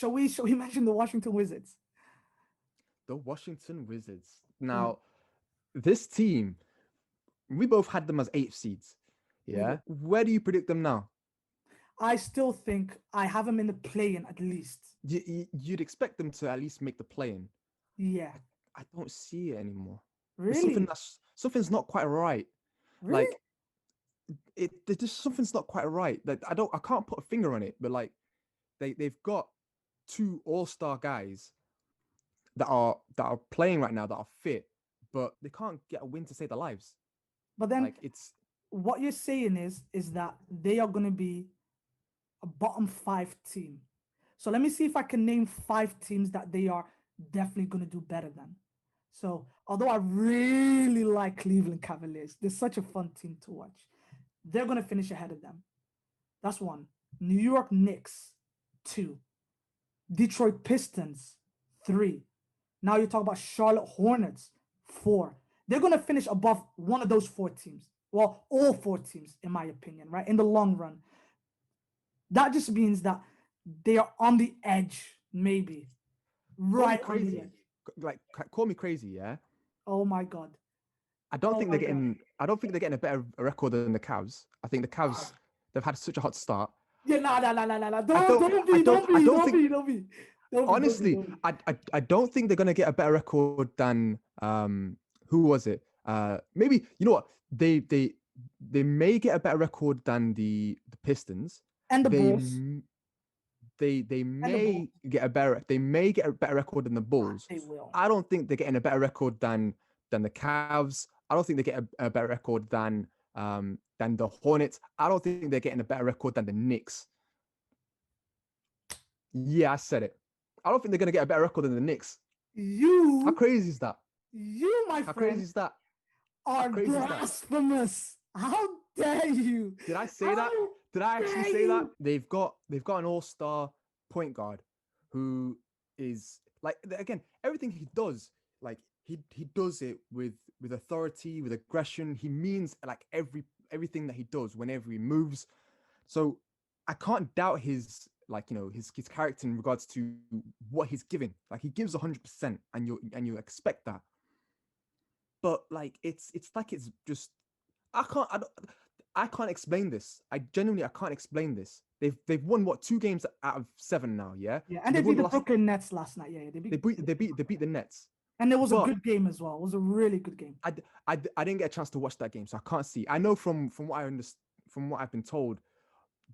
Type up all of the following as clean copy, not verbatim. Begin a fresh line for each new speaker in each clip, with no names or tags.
Shall we mention the Washington Wizards?
The Washington Wizards. Now, this team, we both had them as 8th seeds.
We
Yeah.
did.
Where do you predict them now?
I still think I have them in the play-in at least.
You'd expect them to at least make the play-in.
Yeah.
I don't see it anymore. There's
Really?
something's not quite right.
Really?
Like there's just something's not quite right. That I can't put a finger on it, but like they've got two all-star guys that are playing right now that are fit, but they can't get a win to save their lives.
But then
Like it's
what you're saying is that they are going to be a bottom 5 team. So let me see if I can name 5 teams that they are definitely going to do better than. So although I really like Cleveland Cavaliers, they're such a fun team to watch. They're going to finish ahead of them. That's 1. New York Knicks, 2. Detroit Pistons, 3. Now you talk about Charlotte Hornets, 4. They're going to finish above one of those 4 teams. Well, all 4 teams, in my opinion, right? In the long run. That just means that they are on the edge, maybe. Right on the edge.
Like call me crazy, yeah.
Oh my God.
I don't think they're getting a better record than the Cavs. I think the Cavs they've had such a hot start.
Yeah, nah. Don't be.
Honestly, I don't think they're gonna get a better record than who was it? Maybe you know what they may get a better record than the Pistons
and the Bulls.
They may get a better record than the Bulls.
They will.
I don't think they're getting a better record than the Cavs. I don't think they get a better record than the Hornets. I don't think they're getting a better record than the Knicks. Yeah, I said it. I don't think they're gonna get a better record than the Knicks. How crazy is that?
You, my friend.
How crazy is that?
Are blasphemous. How dare you?
Did I say that? Did I actually say that? They've got an all-star point guard who is like, again, everything he does, like he does it with authority, with aggression. He means like everything that he does whenever he moves. So I can't doubt his his character in regards to what he's giving. Like he gives 100%, and you expect that. But like it's just I can't explain this. I can't explain this. They've won what 2 games out of 7 now, yeah.
Yeah, and they beat the Brooklyn Nets last night. Yeah,
they beat the Nets.
And it was a good game as well. It was a really good game.
I didn't get a chance to watch that game, so I can't see. I know from what I understand, from what I've been told,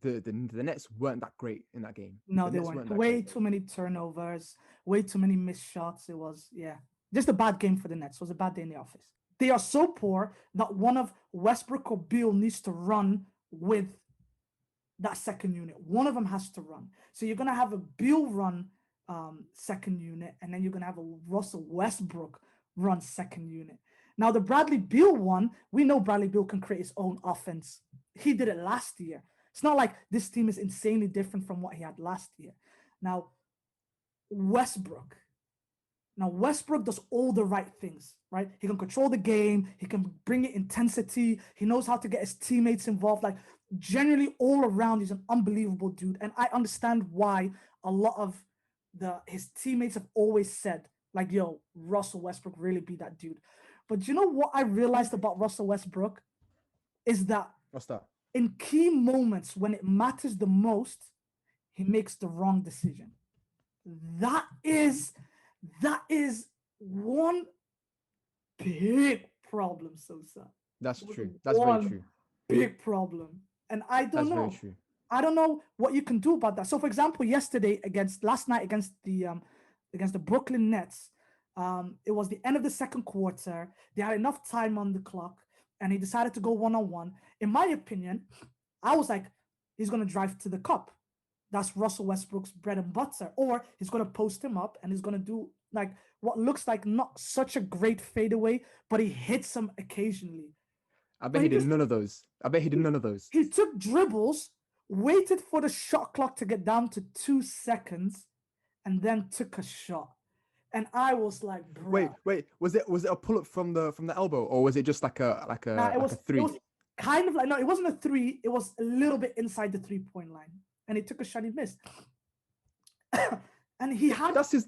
the Nets weren't that great in that game.
No, they weren't. Way too many turnovers, way too many missed shots. It was just a bad game for the Nets. It was a bad day in the office. They are so poor that one of Westbrook or Beal needs to run with that second unit. One of them has to run. So you're going to have a Beal run second unit, and then you're going to have a Russell Westbrook run second unit. Now, the Bradley Beal one, we know Bradley Beal can create his own offense. He did it last year. It's not like this team is insanely different from what he had last year. Now, Westbrook does all the right things, right? He can control the game. He can bring it intensity. He knows how to get his teammates involved. Like, generally, all around, he's an unbelievable dude. And I understand why a lot of his teammates have always said, like, yo, Russell Westbrook really be that dude. But you know what I realized about Russell Westbrook is that
what's that?
In key moments when it matters the most, he makes the wrong decision. That is one big problem, Sosa.
That's true. That's very true.
Big problem. And I don't know. Very true. I don't know what you can do about that. So, for example, last night against the Brooklyn Nets, it was the end of the second quarter. They had enough time on the clock, and he decided to go one-on-one. In my opinion, I was like, he's going to drive to the cup. That's Russell Westbrook's bread and butter. Or he's going to post him up, and he's going to do like what looks like not such a great fadeaway, but he hits him occasionally.
I bet he did none of those.
He took dribbles, waited for the shot clock to get down to 2 seconds, and then took a shot. And I was like, bro.
Wait. Was it a pull up from the elbow, or was it just like a three?
It was kind of like, no, it wasn't a 3. It was a little bit inside the 3-point line, and he took a shot. He missed. and he had.
That's his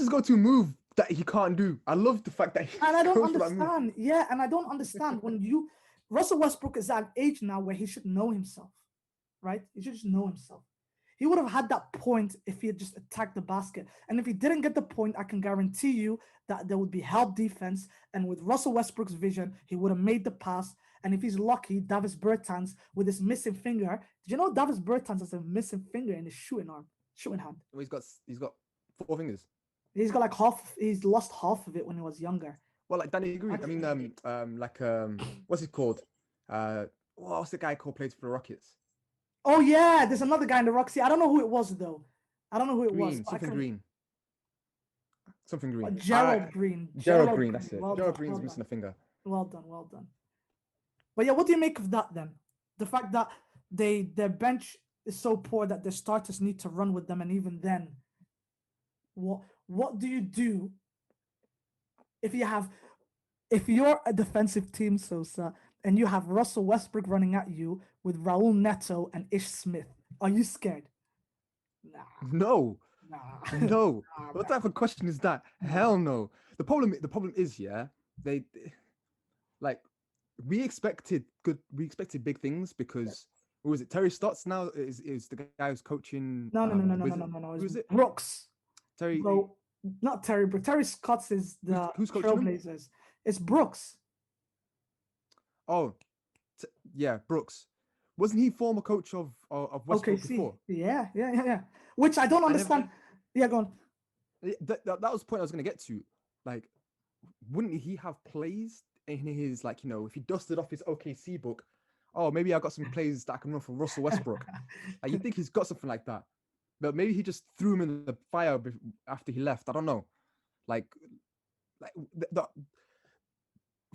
go-to move that he can't do. I love the fact that he
And I don't
goes for that move.
understand. Yeah, and I don't understand when Russell Westbrook is at an age now where he should know himself, right? He should just know himself. He would have had that point if he had just attacked the basket. And if he didn't get the point, I can guarantee you that there would be help defense. And with Russell Westbrook's vision, he would have made the pass. And if he's lucky, Davis Bertans with his missing finger. Did you know Davis Bertans has a missing finger in his shooting hand?
Well, he's got 4 fingers.
He's got like half. He's lost half of it when he was younger.
Well, like Danny Green. I mean, what's it called? What's the guy called plays for the Rockets?
Oh yeah, there's another guy in the Roxy. I don't know who it was though. I don't know who it was.
Green. Something Green.
Gerald Green.
Gerald Green. That's it.
Well
Gerald
done,
Green's
well
missing
done.
a finger.
Well done. But yeah, what do you make of that then? The fact that their bench is so poor that their starters need to run with them, and even then, what do you do if you're a defensive team, Sosa, and you have Russell Westbrook running at you with Raul Neto and Ish Smith? Are you scared? Nah.
No.
Nah,
What type of question is that? Hell no. The problem is, they like we expected big things because who was it? Terry Stotts now is the guy who's coaching.
No.
Who is it?
Brooks.
Terry.
Bro, not Terry, but Terry Scotts is the
who's coaching him?
Trailblazers. It's Brooks.
Oh, yeah, Brooks. Wasn't he former coach of Westbrook before?
Yeah. Which I don't understand. Yeah, go on.
That was the point I was going to get to. Like, wouldn't he have plays in his, like, if he dusted off his OKC book? Oh, maybe I got some plays that I can run for Russell Westbrook. Like, you think he's got something like that? But maybe he just threw him in the fire after he left. I don't know.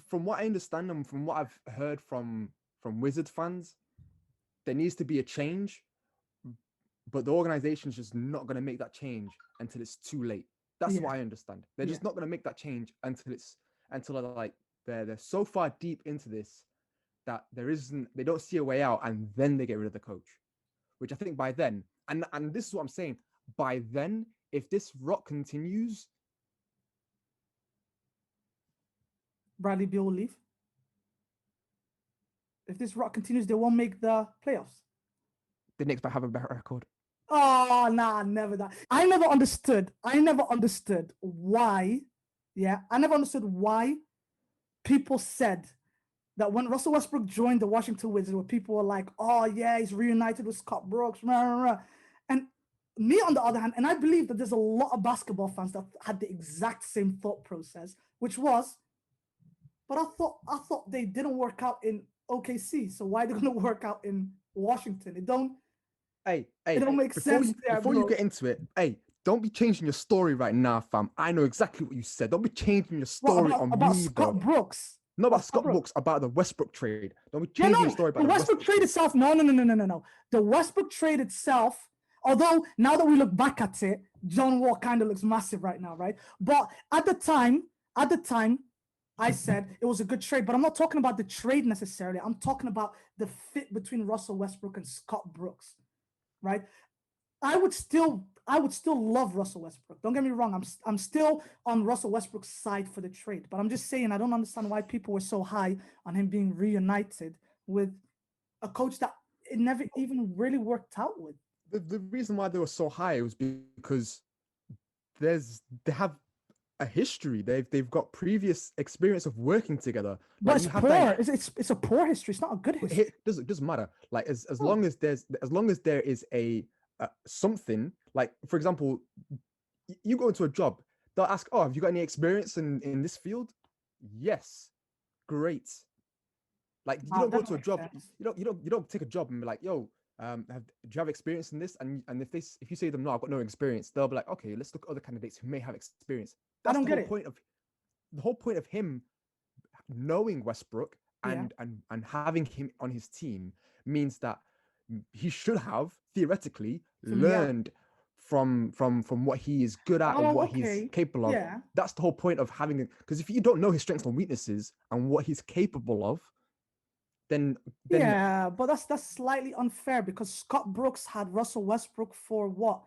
From what I understand and from what I've heard from Wizards fans, there needs to be a change, but the organization's just not going to make that change until it's too late. That's what I understand. They're just not going to make that change until they're so far deep into this that they don't see a way out, and then they get rid of the coach. Which I think by then, and this is what I'm saying, by then, if this rot continues,
Bradley Beal will leave. If this rot continues, they won't make the playoffs.
the Knicks might have a better record.
Oh, nah, never that. I never understood why. Yeah, I never understood why people said that when Russell Westbrook joined the Washington Wizards, where people were like, "Oh yeah, he's reunited with Scott Brooks," and me on the other hand, and I believe that there's a lot of basketball fans that had the exact same thought process, which was, but I thought they didn't work out in OKC, so why are they going to work out in Washington? It don't make sense.
Before you get into it, don't be changing your story right now, fam. I know exactly what you said. Don't be changing your story
about
me,
Scott
bro.
Brooks.
Not about Scott Brooks, about the Westbrook trade. Don't be changing your story about
the Westbrook trade itself. No. The Westbrook trade itself, although now that we look back at it, John Wall kind of looks massive right now, right? But at the time, I said it was a good trade, but I'm not talking about the trade necessarily. I'm talking about the fit between Russell Westbrook and Scott Brooks, right? I would still love Russell Westbrook. Don't get me wrong. I'm still on Russell Westbrook's side for the trade, but I'm just saying I don't understand why people were so high on him being reunited with a coach that it never even really worked out with.
The reason why they were so high was because they have a history. They've got previous experience of working together.
But it's poor. It's a poor history. It's not a good history.
It doesn't matter. Like as long as there is a something, like for example, you go into a job, they'll ask, "Oh, have you got any experience in this field?" Yes, great. Like you don't go to a job, you don't take a job and be like, "Yo, do you have experience in this?" And if you say to them, "No, I've got no experience," they'll be like, "Okay, let's look at other candidates who may have experience." That's the whole point of him knowing Westbrook and having him on his team means that he should have theoretically learned from what he is good at and what he's capable of.
Yeah.
That's the whole point of having it. Because if you don't know his strengths and weaknesses and what he's capable of, then
yeah, but that's slightly unfair because Scott Brooks had Russell Westbrook for what,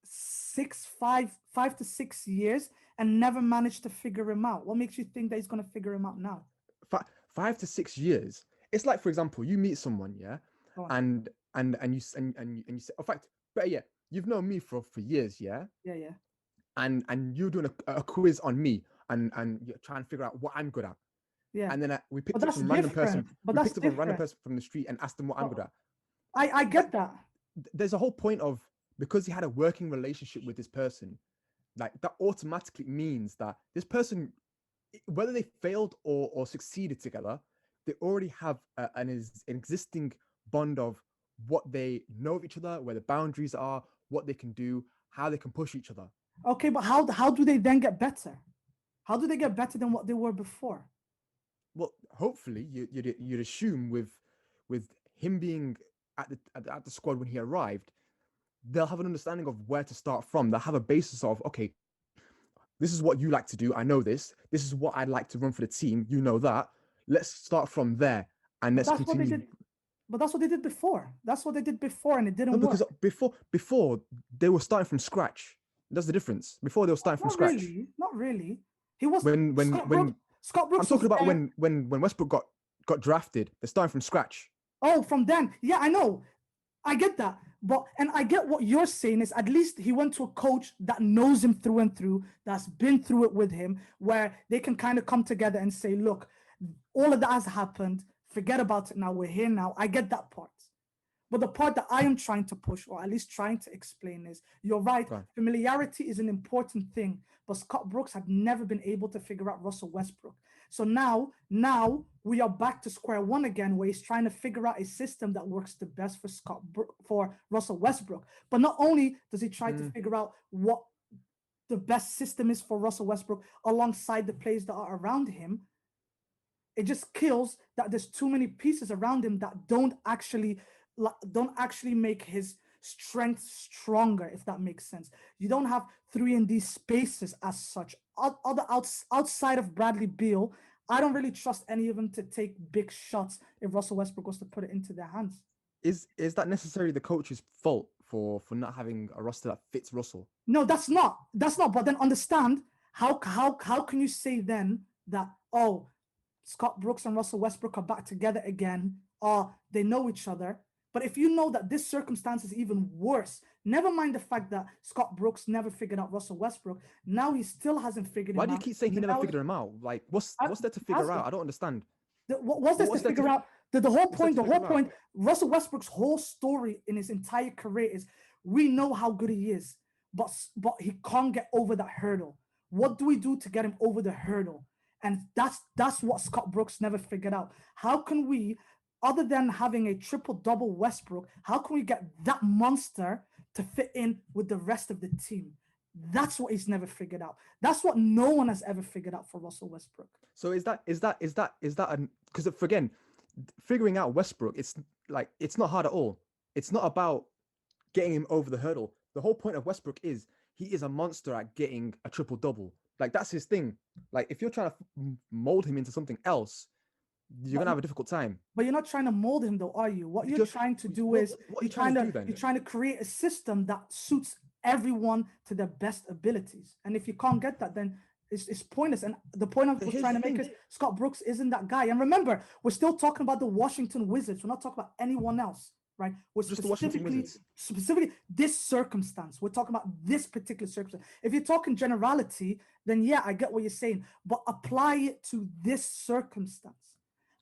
five to 6 years and never managed to figure him out? What makes you think that he's going to figure him out now?
5 to 6 years. It's like, for example, you meet someone, yeah,
Go on.
and you say, in fact, better yet, you've known me for years, yeah,
Yeah, yeah,
and you're doing a quiz on me, and you're trying to figure out what I'm good at,
yeah.
and then we
But
picked up
that's
some random person,
different. But
we
that's
picked up a random
different.
person from the street and asked them what I'm
But
good at.
I
Like,
get that.
there's a whole point of, because he had a working relationship with this person, like that automatically means that this person, whether they failed or succeeded together, they already have an existing bond of what they know of each other, where the boundaries are, what they can do, how they can push each other.
Okay, but how do they then get better? How do they get better than what they were before?
Well, hopefully, you'd assume with him being at the squad when he arrived, they'll have an understanding of where to start from. They'll have a basis of, okay, this is what you like to do. I know this. This is what I'd like to run for the team. You know that. Let's start from there and
But
let's
that's what they
continue.
did. But that's what they did before. That's what they did before, and it
No,
didn't
because
work.
before they were starting from scratch. That's the difference. Before they were starting from
Not
scratch.
really. Not really. He was
When when
Scott Brooks.
when
Scott
I'm
Brooks
talking
was
about
there.
when Westbrook got drafted, they're starting from scratch.
Oh, from then. Yeah, I know. I get that. But and I get what you're saying is at least he went to a coach that knows him through and through, that's been through it with him, where they can kind of come together and say, look, all of that has happened. Forget about it now. We're here now. I get that part. But the part that I am trying to push, or at least trying to explain, is you're right.
Go on.
Familiarity is an important thing, but Scott Brooks had never been able to figure out Russell Westbrook. So now we are back to square one again, where he's trying to figure out a system that works the best for Russell Westbrook. But not only does he try to
Mm,
figure out what the best system is for Russell Westbrook alongside the players that are around him, it just kills that there's too many pieces around him that don't actually make his strength stronger, if that makes sense. You don't have 3 and D spaces as such. Outside of Bradley Beal, I don't really trust any of them to take big shots if Russell Westbrook was to put it into their hands.
is that necessarily the coach's fault for not having a roster that fits Russell?
No, that's not. That's not. But then understand how can you say then that, oh, Scott Brooks and Russell Westbrook are back together again, or they know each other. But if you know that this circumstance is even worse, never mind the fact that Scott Brooks never figured out Russell Westbrook. Now he still hasn't figured
Why
him
do you
out.
keep saying he
And
never
now
figured him out? Like, what's there to figure
ask him.
out? I don't understand.
What's this to
What's there
figure out? The whole
what's there
point,
to
the whole
figure out?
point, Russell Westbrook's whole story in his entire career is we know how good he is, but he can't get over that hurdle. What do we do to get him over the hurdle? And that's what Scott Brooks never figured out. How can we, other than having a triple double Westbrook, how can we get that monster to fit in with the rest of the team? That's what he's never figured out. That's what no one has ever figured out for Russell Westbrook.
So is that an, because again, figuring out Westbrook, it's like, it's not hard at all. It's not about getting him over the hurdle. The whole point of Westbrook is he is a monster at getting a triple double. Like, that's his thing. Like, if you're trying to mold him into something else, you're
But
gonna have a difficult time.
But you're not trying to mold him, though, are you? What you're
Because
trying to do
what
is
what are you trying to do then?
you're trying to create a system that suits everyone to their best abilities. And if you can't get that, then it's pointless. And the point I
But
was
here's
trying
the
to make
thing.
is Scott Brooks isn't that guy. And remember, we're still talking about the Washington Wizards. We're not talking about anyone else, right? We're
Just the Washington Wizards.
specifically this circumstance. We're talking about this particular circumstance. If you're talking generality, then yeah, I get what you're saying, but apply it to this circumstance.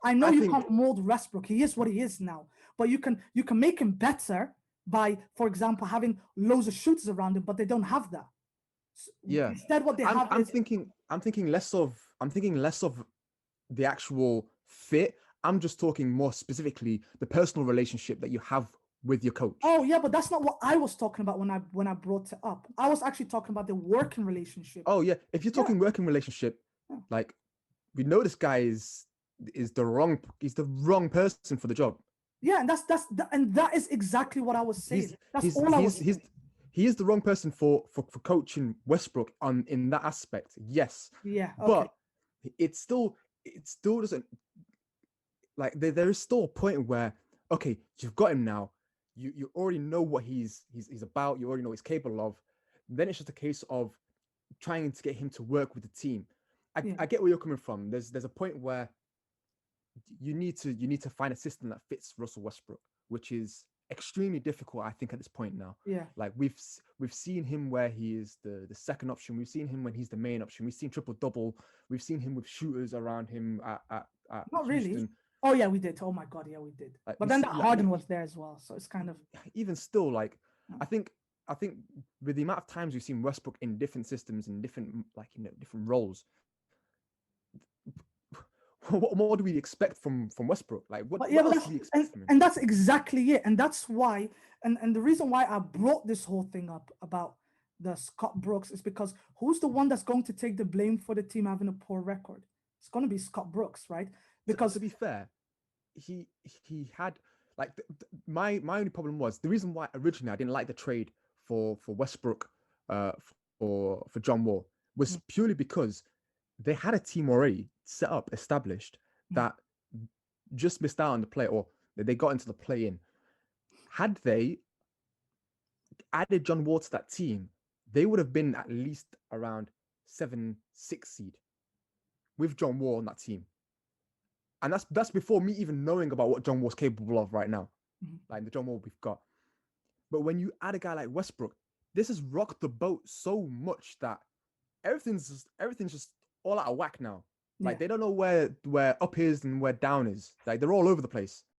I know
I
you
think
can't mold Westbrook. He is what he is now, but you can make him better by, for example, having loads of shooters around him, but they don't have that.
yeah.
Instead, what they
I'm
have
I'm
is
thinking I'm thinking less of the actual fit. I'm just talking more specifically the personal relationship that you have with your coach.
oh yeah, but that's not what I was talking about when I brought it up. I was actually talking about the working relationship.
Oh yeah, if you're
Yeah,
talking working relationship,
yeah,
like, we know this guy is he's the wrong person for the job.
yeah, and that is exactly what I was saying.
He's
That's
he's
all I was
he's he's
saying.
he is the wrong person for coaching Westbrook on in that aspect. Yes,
Yeah, okay.
but it still doesn't, like, there is still a point where, okay, you've got him now. You already know what he's about. You already know what he's capable of. then it's just a case of trying to get him to work with the team.
Yeah.
I get where you're coming from. There's a point where you need to find a system that fits Russell Westbrook, which is extremely difficult, I think, at this point now.
Yeah.
Like we've seen him where he is the second option. We've seen him when he's the main option. We've seen triple double. We've seen him with shooters around him at
Not really.
Houston.
Oh yeah, we did. Oh my god, yeah, we did.
Like
But
we
then
see,
that Harden was there as well, so it's kind of
even still, like
mm.
I think I think with the amount of times we've seen Westbrook in different systems and different different roles, what more do we expect from Westbrook? Like
But
what
yeah, but
else
that's
do we expect from him?
and that's exactly it. And that's why and the reason why I brought this whole thing up about the Scott Brooks is because who's the one that's going to take the blame for the team having a poor record? It's going to be Scott Brooks, right? Because
To be fair, he had like my only problem was the reason why originally I didn't like the trade for Westbrook uh for John Wall was
mm,
purely because they had a team already set up, established
mm,
that just missed out on the play, or they got into the play in. Had they added John Wall to that team, they would have been at least around 7-6 seed with John Wall on that team. And that's before me even knowing about what John Wall's capable of right now,
mm,
like the John Wall we've got. But when you add a guy like Westbrook, this has rocked the boat so much that everything's just all out of whack now.
yeah.
Like they don't know where up is and where down is. Like they're all over the place.